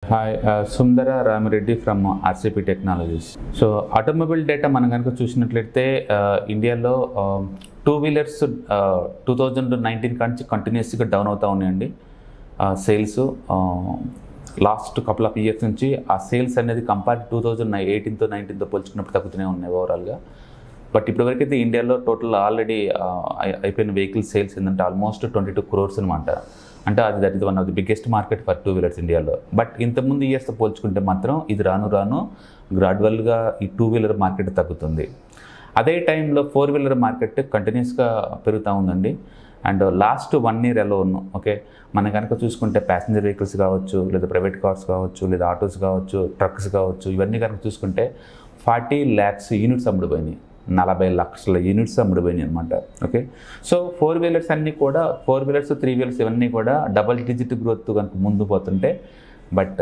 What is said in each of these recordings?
Hi, Sundara Rami Reddy from RCP Technologies. So, automobile data మనం కనుక చూసినట్లయితే ఇండియాలో టూ వీలర్స్ 2019 కాంచి కంటిన్యూస్గా డౌన్ అవుతూ ఉన్నాయండి. Sales last couple of years నుంచి ఆ సేల్స్ అనేది కంపేర్ 2018తో 19తో పోల్చుకున్నప్పుడు తగ్గుతూనే ఉన్నాయి ఓవరాల్గా. బట్ ఇప్పటివరకైతే ఇండియాలో టోటల్ ఆల్రెడీ అయిపోయిన వెహికల్ సేల్స్ ఏంటంటే ఆల్మోస్ట్ 22 crores అనమాట. అంటే that is one of the biggest market for two wheelers ఇండియాలో. బట్ ఇంతకుముందు ఇయర్స్తో పోల్చుకుంటే మాత్రం ఇది రాను గ్రాడ్యువల్గా ఈ టూ వీలర్ మార్కెట్ తగ్గుతుంది. అదే టైంలో ఫోర్ వీలర్ మార్కెట్ కంటిన్యూస్గా పెరుగుతూ ఉందండి. అండ్ లాస్ట్ 1 year అలోన్ మనం కనుక చూసుకుంటే ప్యాసింజర్ వెహికల్స్ కావచ్చు, లేదా ప్రైవేట్ కార్స్ కావచ్చు, లేదా ఆటోస్ కావచ్చు, ట్రక్స్ కావచ్చు, ఇవన్నీ కనుక చూసుకుంటే 40 lakhs యూనిట్స్ అమ్ముడుపోయినాయి. 40 లక్షల యూనిట్స్ అమ్ముడుపోయినాయి అనమాట. సో ఫోర్ వీలర్స్ అన్నీ కూడా, ఫోర్ వీలర్స్, త్రీ వీలర్స్ ఇవన్నీ కూడా డబల్ డిజిట్ గ్రోత్ కనుక ముందు పోతుంటే, బట్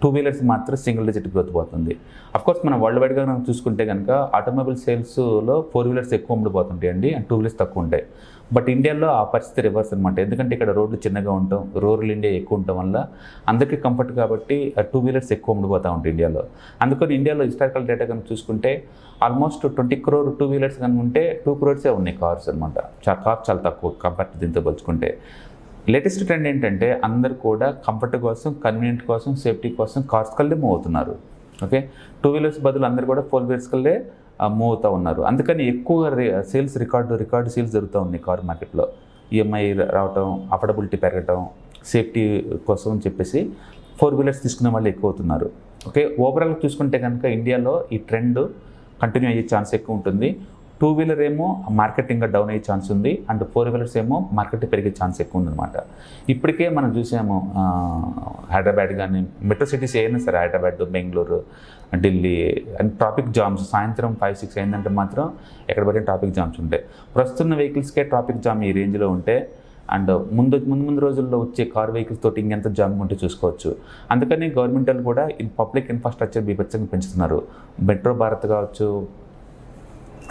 టూ వీలర్స్ మాత్రం సింగిల్ డిజిట్ గ్రోత్ పోతుంది. అఫ్కోర్స్ మనం వరల్డ్ వైడ్గా మనం చూసుకుంటే కనుక ఆటోమొబైల్ సేల్స్లో ఫోర్ వీలర్స్ ఎక్కువ అమ్ముడుపోతుంటాయి అండి, అండ్ టూ వీలర్స్ తక్కువ ఉంటాయి. బట్ ఇండియాలో ఆ పరిస్థితి రివర్స్ అనమాట. ఎందుకంటే ఇక్కడ రోడ్లు చిన్నగా ఉంటాం, రూరల్ ఇండియా ఎక్కువ ఉండటం వల్ల అందరికీ కంఫర్ట్ కాబట్టి టూ వీలర్స్ ఎక్కువ అమ్ముడుపోతూ ఉంటాయి ఇండియాలో. అందుకని ఇండియాలో హిస్టారికల్ డేటా కనుక చూసుకుంటే ఆల్మోస్ట్ 20 crore టూ వీలర్స్ కనుక ఉంటే 2 crores ఉన్నాయి కార్స్ అనమాట. కార్స్ చాలా తక్కువ కంపేర్ దీంతో పోల్చుకుంటే. లేటెస్ట్ ట్రెండ్ ఏంటంటే అందరు కూడా కంఫర్ట్ కోసం, కన్వీనియంట్ కోసం, సేఫ్టీ కోసం కార్స్ కల్లే మూవ్ అవుతున్నారు. టూ వీలర్స్ బదులు అందరు కూడా ఫోర్ వీలర్స్ కల్లే మూవ్ అవుతూ ఉన్నారు. అందుకని ఎక్కువ సేల్స్ రికార్డు సేల్స్ జరుగుతూ ఉన్నాయి కార్ మార్కెట్లో. ఈఎంఐ రావటం, అఫోర్డబిలిటీ పెరగటం, సేఫ్టీ కోసం అని చెప్పేసి ఫోర్ వీలర్స్ తీసుకునే వాళ్ళు ఎక్కువ అవుతున్నారు. ఓవరాల్గా చూసుకుంటే కనుక ఇండియాలో ఈ ట్రెండ్ కంటిన్యూ అయ్యే ఛాన్స్ ఎక్కువ ఉంటుంది. టూ వీలర్ ఏమో మార్కెట్ ఇంకా డౌన్ అయ్యే ఛాన్స్ ఉంది, అండ్ ఫోర్ వీలర్స్ ఏమో మార్కెట్ పెరిగే ఛాన్స్ ఎక్కువ ఉందన్నమాట. ఇప్పటికే మనం చూసాము హైదరాబాద్ కానీ మెట్రో సిటీస్ ఏమైనా సరే, Hyderabad, Bengaluru, Delhi and traffic jams సాయంత్రం 5-6 అయిందంటే మాత్రం ఎక్కడ పడిన ట్రాఫిక్ జామ్స్ ఉంటాయి. ప్రస్తున్న వెహికల్స్కే ట్రాఫిక్ జామ్ ఈ రేంజ్లో ఉంటే, అండ్ ముందు రోజుల్లో వచ్చే కార్ వెహికల్స్ తోటి ఇంకెంత జామ్ ఉంటే చూసుకోవచ్చు. అందుకని గవర్నమెంట్ వాళ్ళు కూడా పబ్లిక్ ఇన్ఫ్రాస్ట్రక్చర్ బీభత్సంగా పెంచుతున్నారు. మెట్రో భారత్ కావచ్చు,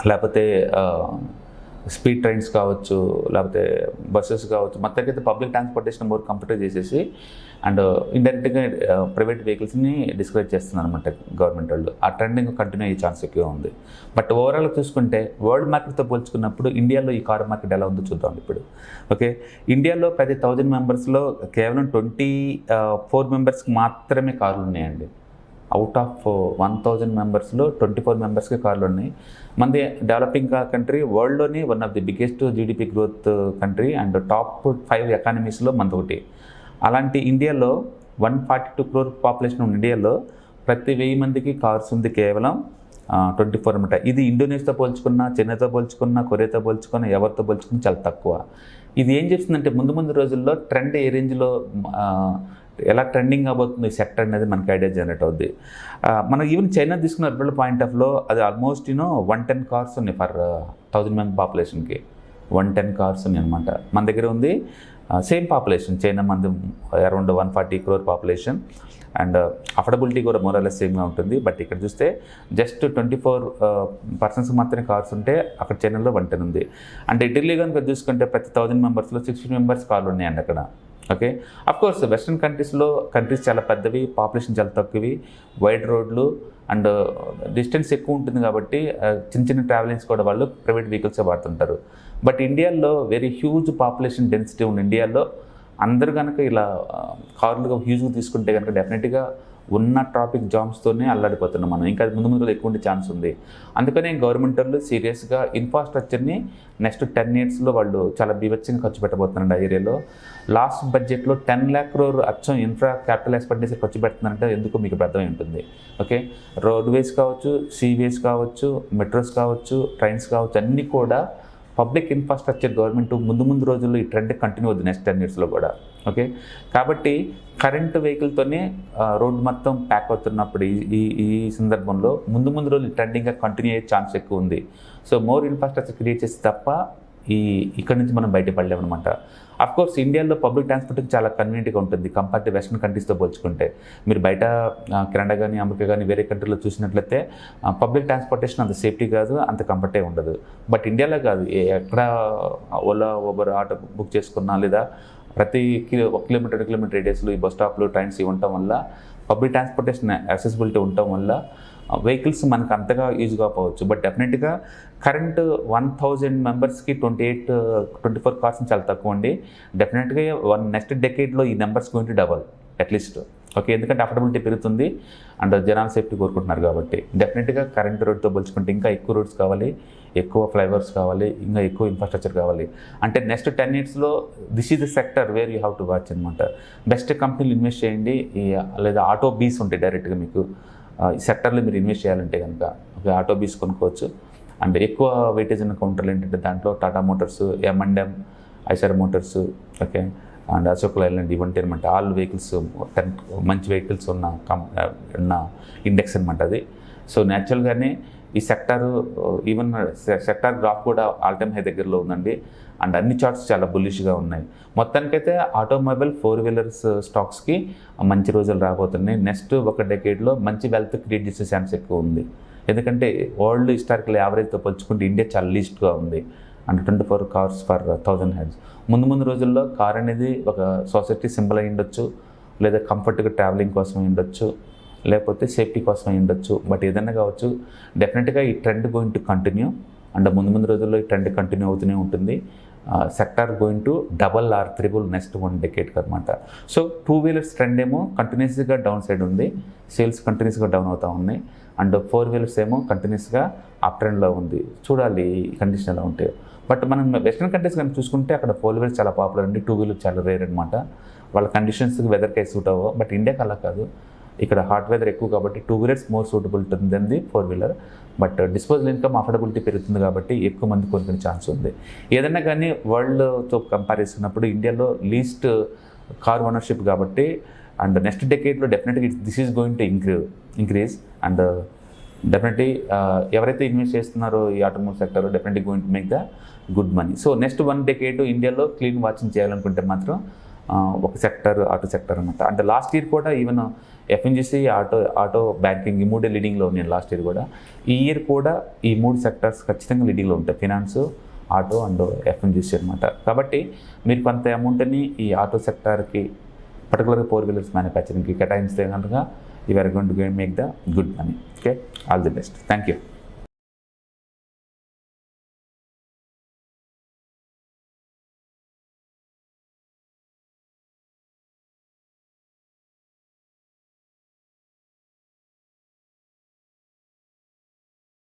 లేకపోతే స్పీడ్ ట్రైన్స్ కావచ్చు, లేకపోతే బస్సెస్ కావచ్చు, మొత్తానికైతే పబ్లిక్ ట్రాన్స్పోర్టేషన్ మోర్ కంఫర్టబుల్ చేసేసి అండ్ ఇండైరెక్ట్గా ప్రైవేట్ వెహికల్స్ని డిస్కరేజ్ చేస్తున్నారు అనమాట గవర్నమెంట్ వాళ్ళు. ఆ ట్రెండింగ్ కంటిన్యూ అయ్యే ఛాన్స్ ఎక్కువ ఉంది. బట్ ఓవరాల్గా చూసుకుంటే వరల్డ్ మార్కెట్తో పోల్చుకున్నప్పుడు ఇండియాలో ఈ కార్ మార్కెట్ ఎలా ఉందో చూద్దాం ఇప్పుడు. ఇండియాలో ప్రతి 1000 మెంబర్స్లో కేవలం 24 మెంబర్స్కి మాత్రమే కార్లు ఉన్నాయండి. అవుట్ ఆఫ్ 1000 మెంబర్స్లో 24 మెంబర్స్కి కార్లు ఉన్నాయి. మనది డెవలపింగ్ కంట్రీ, వరల్డ్లోనే one of the biggest GDP growth country and top 5 ఎకానమీస్లో మనది ఒకటి. అలాంటి ఇండియాలో 142 crore పాపులేషన్ ఉన్న ఇండియాలో ప్రతి 1000 మందికి కార్స్ ఉంది కేవలం 24 అనమాట. ఇది ఇండోనేషియాతో పోల్చుకున్నా, చైనాతో పోల్చుకున్నా, కొరియాతో పోల్చుకున్నా, ఎవరితో పోల్చుకున్నా చాలా తక్కువ. ఇది ఏం చేస్తుందంటే ముందు రోజుల్లో ట్రెండ్ ఏ రేంజ్లో ఎలా ట్రెండింగ్ అవబోతుంది సెక్టర్ అనేది మనకి ఐడియా జనరేట్ అవుద్ది. మనం ఈవెన్ చైనా తీసుకున్న రూరల్ పాయింట్ ఆఫ్లో అది ఆల్మోస్ట్ 110 cars ఉన్నాయి ఫర్ 1000 మెంబర్ పాపులేషన్కి. 110 cars ఉన్నాయి అనమాట. మన దగ్గర ఉంది సేమ్ పాపులేషన్, చైనా మంది around 140 crore population and affordability కూడా మోరల్లెస్ సేమ్గా ఉంటుంది. బట్ ఇక్కడ చూస్తే జస్ట్ 24% మాత్రమే కార్స్ ఉంటే అక్కడ చైనాలో 110 ఉంది. అంటే ఢిల్లీ కనుక చూసుకుంటే ప్రతి 1000 మెంబర్స్లో 60 members కార్లు ఉన్నాయండి అక్కడ. అఫ్కోర్స్ వెస్ట్రన్ కంట్రీస్ చాలా పెద్దవి, పాపులేషన్ చాలా తక్కువవి, వైడ్ రోడ్లు అండ్ డిస్టెన్స్ ఎక్కువ ఉంటుంది కాబట్టి చిన్న ట్రావెలింగ్స్ కూడా వాళ్ళు ప్రైవేట్ వెహికల్సే వాడుతుంటారు. బట్ ఇండియాలో వెరీ హ్యూజ్ పాపులేషన్ డెన్సిటీ ఉన్న ఇండియాలో అందరూ కనుక ఇలా కార్లుగా హ్యూజ్గా తీసుకుంటే కనుక డెఫినెట్గా ఉన్న ట్రాఫిక్ జామ్స్తోనే అల్లాడిపోతున్నాం మనం. ఇంకా ముందు ఎక్కువ ఉండే ఛాన్స్ ఉంది. అందుకనే గవర్నమెంట్ వాళ్ళు సీరియస్గా ఇన్ఫ్రాస్ట్రక్చర్ని నెక్స్ట్ 10 yearsలో వాళ్ళు చాలా బీభత్సంగా ఖర్చు పెట్టబోతున్నారు. ఆ ఏరియాలో లాస్ట్ బడ్జెట్లో 10 lakh crore అచ్చం ఇన్ఫ్రా క్యాపిటల్ ఎక్స్పెండిచర్ ఖర్చు పెడుతున్నారంటే ఎందుకు మీకు అర్థమై ఉంటుంది. రోడ్వేస్ కావచ్చు, సీవేస్ కావచ్చు, మెట్రోస్ కావచ్చు, ట్రైన్స్ కావచ్చు, అన్నీ కూడా పబ్లిక్ ఇన్ఫ్రాస్ట్రక్చర్ గవర్నమెంట్ ముందు రోజుల్లో ఈ ట్రెండ్ కంటిన్యూ అవుతుంది నెక్స్ట్ 10 yearsలో కూడా. కాబట్టి కరెంట్ వెహికల్తోనే రోడ్డు మొత్తం ప్యాక్ అవుతున్నప్పుడు ఈ సందర్భంలో ముందు రోజులు ట్రెండింగ్గా కంటిన్యూ అయ్యే ఛాన్స్ ఎక్కువ ఉంది. సో మోర్ ఇన్ఫ్రాస్ట్రక్చర్ క్రియేట్ చేసి తప్ప ఇక్కడ నుంచి మనం బయటపడలేమన్నమాట. అఫ్కోర్స్ ఇండియాలో పబ్లిక్ ట్రాన్స్పోర్ట్ చాలా కన్వీనియంట్గా ఉంటుంది కంపేర్ టు వెస్ట్రన్ కంట్రీస్తో పోల్చుకుంటే. మీరు బయట కెనడా కానీ, అమెరికా కానీ, వేరే కంట్రీలో చూసినట్లయితే పబ్లిక్ ట్రాన్స్పోర్టేషన్ అంత సేఫ్టీ కాదు, అంత కంఫర్టే ఉండదు. బట్ ఇండియాలో కాదు, ఎక్కడ ఓలా, ఊబర్, ఆటో బుక్ చేసుకున్నా లేదా ప్రతి 1 కిలోమీటర్ 2 కిలోమీటర్ రేడియస్లో ఈ బస్ స్టాప్లు ట్రైన్స్ ఇవి ఉండటం వల్ల పబ్లిక్ ట్రాన్స్పోర్టేషన్ యాక్సెసిబిలిటీ ఉండటం వల్ల వెహికల్స్ మనకు అంతగా యూజ్ కాకపోవచ్చు. బట్ డెఫినెట్గా కరెంట్ 1000 మెంబర్స్కి 24 కార్స్ చాలా తక్కువ అండి. డెఫినెట్గా నెక్స్ట్ డెకేడ్లో ఈ numbers going to double at least. Okay, ఎందుకంటే అఫోర్డబిలిటీ పెరుగుతుంది అండ్ జనాల సేఫ్టీ కోరుకుంటున్నారు కాబట్టి డెఫినెట్గా కరెంట్ రోడ్తో పోల్చుకుంటే ఇంకా ఎక్కువ రోడ్స్ కావాలి, ఎక్కువ ఫ్లైఓవర్స్ కావాలి, ఇంకా ఎక్కువ ఇన్ఫ్రాస్ట్రక్చర్ కావాలి. అంటే నెక్స్ట్ 10 ఇయర్స్లో this is the sector where you have to watch అనమాట. బెస్ట్ కంపెనీలు ఇన్వెస్ట్ చేయండి, లేదా ఆటో బీస్ ఉంటాయి డైరెక్ట్గా మీకు ఈ సెక్టర్లో మీరు ఇన్వెస్ట్ చేయాలంటే కనుక ఒక ఆటో బీస్ కొనుక్కోవచ్చు. అండ్ ఎక్కువ వెయిటేజ్ ఉన్న కౌంటర్లు ఏంటంటే దాంట్లో Tata Motors, M&M, Eicher Motors, okay, and Ashok Leyland ఇవంటి అనమాట. ఆల్ వెహికల్స్ 10 మంచి వెహికల్స్ ఉన్న ఇండెక్స్ అనమాట అది. సో న్యాచురల్గానే ఈ సెక్టారు ఈవెన్ సెక్టార్ గ్రాఫ్ కూడా ఆల్ టైమ్ హై దగ్గరలో ఉందండి. అండ్ అన్ని చార్ట్స్ చాలా బుల్లిష్గా ఉన్నాయి. మొత్తానికైతే ఆటోమొబైల్ 4 వీలర్స్ స్టాక్స్కి మంచి రోజులు రాబోతున్నాయి. నెక్స్ట్ ఒక డెకేడ్లో మంచి వెల్త్ క్రియేట్ చేసే ఛాన్స్ ఎక్కువ ఉంది. ఎందుకంటే వరల్డ్ హిస్టారికల్ యావరేజ్తో పోల్చుకుంటే ఇండియా చాలా లీస్ట్గా ఉంది. And 24 cars for 1000 heads. ముందు రోజుల్లో కార్ అనేది ఒక సొసైటీ సింబల్ అయి ఉండొచ్చు, లేదా కంఫర్ట్గా ట్రావెలింగ్ కోసం ఉండొచ్చు, లేకపోతే సేఫ్టీ కోసం ఉండొచ్చు. బట్ ఏదైనా కావచ్చు, డెఫినెట్గా ఈ trend going to continue. And ముందు రోజుల్లో ఈ ట్రెండ్ కంటిన్యూ అవుతూనే ఉంటుంది. Sector going to double or triple next 1 డెకేడ్కి అనమాట. సో 2 వీలర్స్ ట్రెండ్ ఏమో కంటిన్యూస్గా డౌన్ సైడ్ ఉంది, సేల్స్ కంటిన్యూస్గా డౌన్ అవుతూ ఉన్నాయి. అండ్ 4 వీలర్స్ ఏమో కంటిన్యూస్గా అప్ ట్రెండ్లో ఉంది. చూడాలి ఈ కండిషన్ ఎలా ఉంటాయో. బట్ మనం వెస్ట్రన్ కంట్రీస్ కనుక చూసుకుంటే అక్కడ 4 వీలర్స్ చాలా పాపులర్ అండి, 2 వీలర్ చాలా రేర్ అనమాట. వాళ్ళ కండిషన్స్కి వెదర్కి సూట్ అవ్వవు. బట్ ఇండియాకి అలా కాదు, ఇక్కడ హాట్ వెదర్ ఎక్కువ కాబట్టి 2 వీలర్స్ మోర్ సూటబుల్ ఉంటుంది 4 wheeler. But disposal income affordability పెరుగుతుంది కాబట్టి ఎక్కువ మంది కొనుక్కునే ఛాన్స్ ఉంది. ఏదైనా కానీ వరల్డ్తో కంపేర్ చేసుకున్నప్పుడు ఇండియాలో లీస్ట్ కార్ ఓనర్షిప్ కాబట్టి అండ్ నెక్స్ట్ డెకేడ్లో డెఫినెట్గా this is going to increase. And definitely ఎవరైతే ఇన్వెస్ట్ చేస్తున్నారో ఈ automobile sector definitely going to make the good money. So next 1 decade ఇండియాలో క్లీన్ వాచింగ్ చేయాలనుకుంటే మాత్రం ఒక సెక్టర్ ఆటో సెక్టర్ అనమాట. అంటే లాస్ట్ ఇయర్ కూడా ఈవెన్ FMGC, ఆటో బ్యాంకింగ్ ఈ 3 లీడింగ్లో ఉన్నాయి లాస్ట్ ఇయర్ కూడా. ఈ ఇయర్ కూడా ఈ 3 సెక్టర్స్ ఖచ్చితంగా లీడింగ్లో ఉంటాయి, ఫినాన్స్, ఆటో అండ్ FMGC అనమాట. కాబట్టి మీరు కొంత అమౌంట్ని ఈ ఆటో సెక్టార్కి పర్టికులర్గా 4 వీలర్స్ మ్యానుఫ్యాక్చరింగ్కి కేటాయిస్తే కనుక you are going to make the good money. Okay, all the best. Thank you.